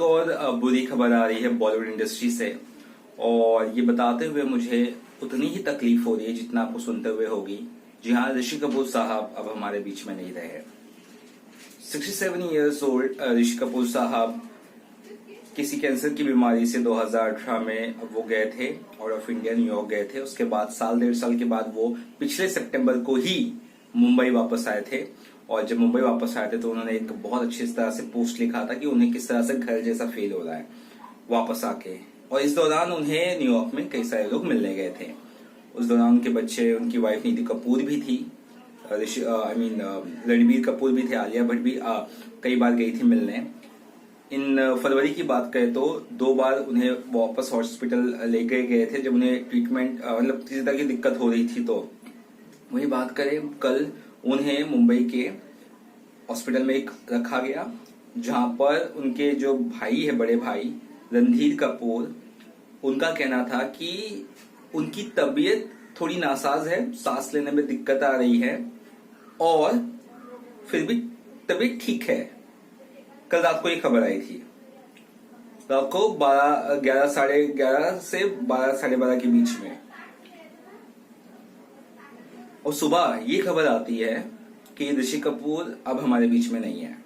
एक और बुरी खबर आ रही है बॉलीवुड इंडस्ट्री से, और ये बताते हुए मुझे उतनी ही तकलीफ हो रही है जितना आपको सुनते हुए होगी। जी हाँ, ऋषि कपूर साहब अब हमारे बीच में नहीं रहे। 67 ईयर्स ओल्ड ऋषि कपूर साहब किसी कैंसर की बीमारी से 2018 में वो गए थे, आउट ऑफ इंडिया न्यूयॉर्क गए थे। उसके बाद साल डेढ़ साल के बाद वो पिछले सितंबर को ही मुंबई वापस आए थे, और जब मुंबई वापस आए थे तो उन्होंने एक बहुत अच्छी तरह से पोस्ट लिखा था कि उन्हें किस तरह से घर जैसा फील हो रहा है वापस आके। और इस दौरान उन्हें न्यूयॉर्क में कई सारे लोग मिलने गए थे। उस दौरान उनके बच्चे, उनकी वाइफ नीति कपूर भी थी, रणबीर कपूर भी थे, आलिया भट्ट भी कई बार गई थी मिलने। इन फरवरी की बात करें तो 2 बार उन्हें वापस हॉस्पिटल ले गए थे जब उन्हें ट्रीटमेंट मतलब किसी तरह की दिक्कत हो रही थी। तो वही बात करें, कल उन्हें मुंबई के हॉस्पिटल में एक रखा गया, जहां पर उनके जो भाई है, बड़े भाई रणधीर कपूर, उनका कहना था कि उनकी तबीयत थोड़ी नासाज है, सांस लेने में दिक्कत आ रही है, और फिर भी तबीयत ठीक है। कल रात को ये खबर आई थी, रात को 11 साढ़े 11 से 12 साढ़े 12 के बीच में, और सुबह ये खबर आती है कि ऋषि कपूर अब हमारे बीच में नहीं है।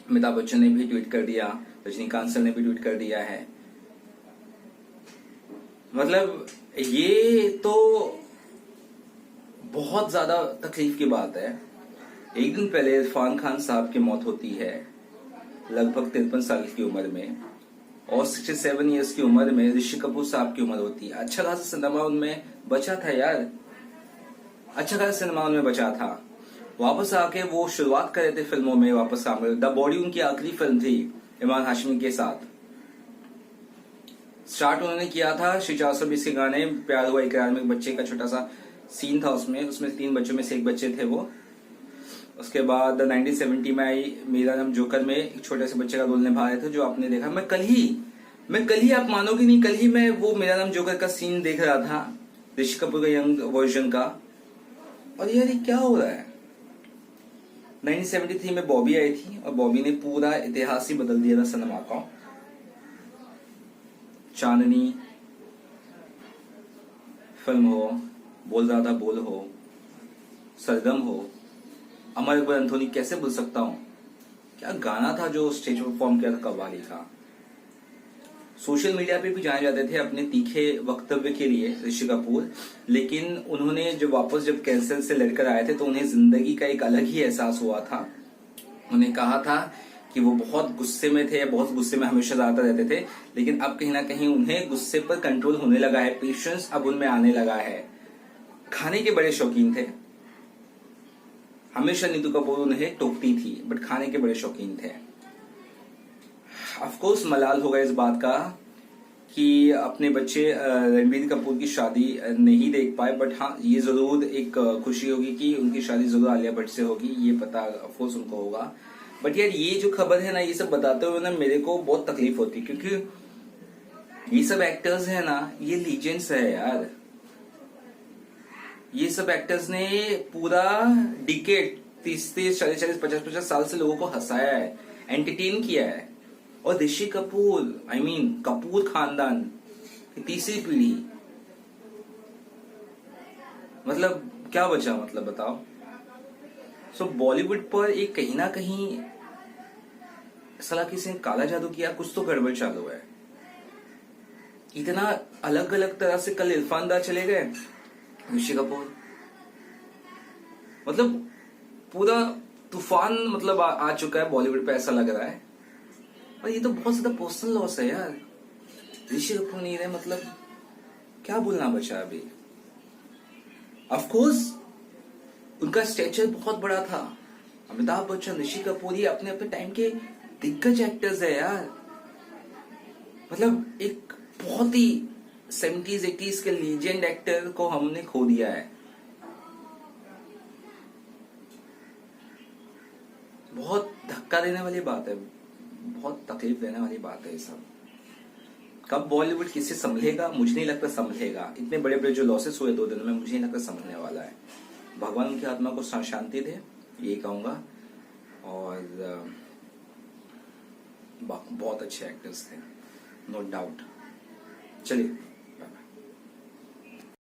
अमिताभ बच्चन ने भी ट्वीट कर दिया, रजनीकांत सर ने भी ट्वीट कर दिया है। मतलब ये तो बहुत ज्यादा तकलीफ की बात है। एक दिन पहले इरफान खान साहब की मौत होती है, लगभग 53 साल की उम्र में, और 67 ईयर्स की उम्र में ऋषि कपूर साहब की उम्र होती है। अच्छा खासा सिनेमा उनमें बचा था यार, अच्छा खासा सिनेमा उनमें बचा था। वापस आके वो शुरुआत कर रहे थे फिल्मों में, वापस आके द बॉडी उनकी आखिरी फिल्म थी इमरान हाशमी के साथ। स्टार्ट उन्होंने किया था श्री 420 के गाने प्यार हुआ इकरार में, एक बच्चे का छोटा सा सीन था उसमें 3 बच्चों में से एक बच्चे थे वो। उसके बाद 1970 में आई मेरा नाम जोकर में एक छोटे से बच्चे का रोल निभा रहे थे, जो आपने देखा। मैं कल ही आप मानोगे नहीं, कल ही मैं वो मेरा नाम जोकर का सीन देख रहा था, ऋषि कपूर का यंग वर्जन का, और यार ये क्या हो रहा है। 1973 में बॉबी आई थी, और बॉबी ने पूरा इतिहास ही बदल दिया था सिनेमा का। चांदनी फिल्म हो, बोल रहा था बोल हो, सरगम हो, अमर अकबर एंथोनी, कैसे भूल सकता हूं। क्या गाना था जो स्टेज परफॉर्म किया था कव्वाली का। सोशल मीडिया पे भी जाने जाते थे अपने तीखे वक्तव्य के लिए ऋषि कपूर, लेकिन उन्होंने जब कैंसर से लड़कर आए थे तो उन्हें जिंदगी का एक अलग ही एहसास हुआ था। उन्हें कहा था कि वो बहुत गुस्से में थे, बहुत गुस्से में हमेशा ज्यादा रहते थे, लेकिन अब कहीं ना कहीं उन्हें गुस्से पर कंट्रोल होने लगा है, पेशेंस अब उनमें आने लगा है। खाने के बड़े शौकीन थे, हमेशा नीतू कपूर उन्हें टोकती थी, बट खाने के बड़े शौकीन थे। ऑफकोर्स मलाल होगा इस बात का कि अपने बच्चे रणबीर कपूर की शादी नहीं देख पाए, बट हाँ ये जरूर एक खुशी होगी कि उनकी शादी जरूर आलिया भट्ट से होगी, ये पता ऑफकोर्स उनको होगा। बट यार ये जो खबर है ना, ये सब बताते हुए ना मेरे को बहुत तकलीफ होती है, क्योंकि ये सब एक्टर्स है ना, ये लीजेंड्स है यार। ये सब एक्टर्स ने पूरा डिकेड 30-30, 40-40, 50-50 साल से लोगों को हंसाया है, एंटरटेन किया है। और ऋषि कपूर, कपूर खानदान की तीसरी पीढ़ी, मतलब क्या बचा, मतलब बताओ। सो बॉलीवुड पर एक कहीं ना कहीं साला किसी ने काला जादू किया, कुछ तो गड़बड़ चालू है। इतना अलग अलग तरह से कल इरफान दा चले गए, ऋषि कपूर, मतलब पूरा तूफान मतलब आ चुका है बॉलीवुड पे, ऐसा लग रहा है। और ये तो बहुत ज्यादा पर्सनल लॉस है यार। ऋषि कपूर नहीं रहे, मतलब क्या बोलना बचा अभी। ऑफकोर्स उनका स्टेचर बहुत बड़ा था। अमिताभ बच्चन, ऋषि कपूर, ये अपने अपने टाइम के दिग्गज एक्टर्स है यार। मतलब एक बहुत ही 70s 80s के लीजेंड एक्टर को हमने खो दिया है। बहुत धक्का देने वाली बात है, बहुत तकलीफ देने वाली बात है ये सब। कब बॉलीवुड किससे संभलेगा, मुझे नहीं लगता संभलेगा। इतने बड़े बड़े जो लॉसेस हुए 2 दिन में, मुझे नहीं लगता संभलने वाला है। भगवान उनकी आत्मा को शांति दे, यही कहूंगा। और बहुत अच्छे एक्टर्स थे, नो डाउट। चलिए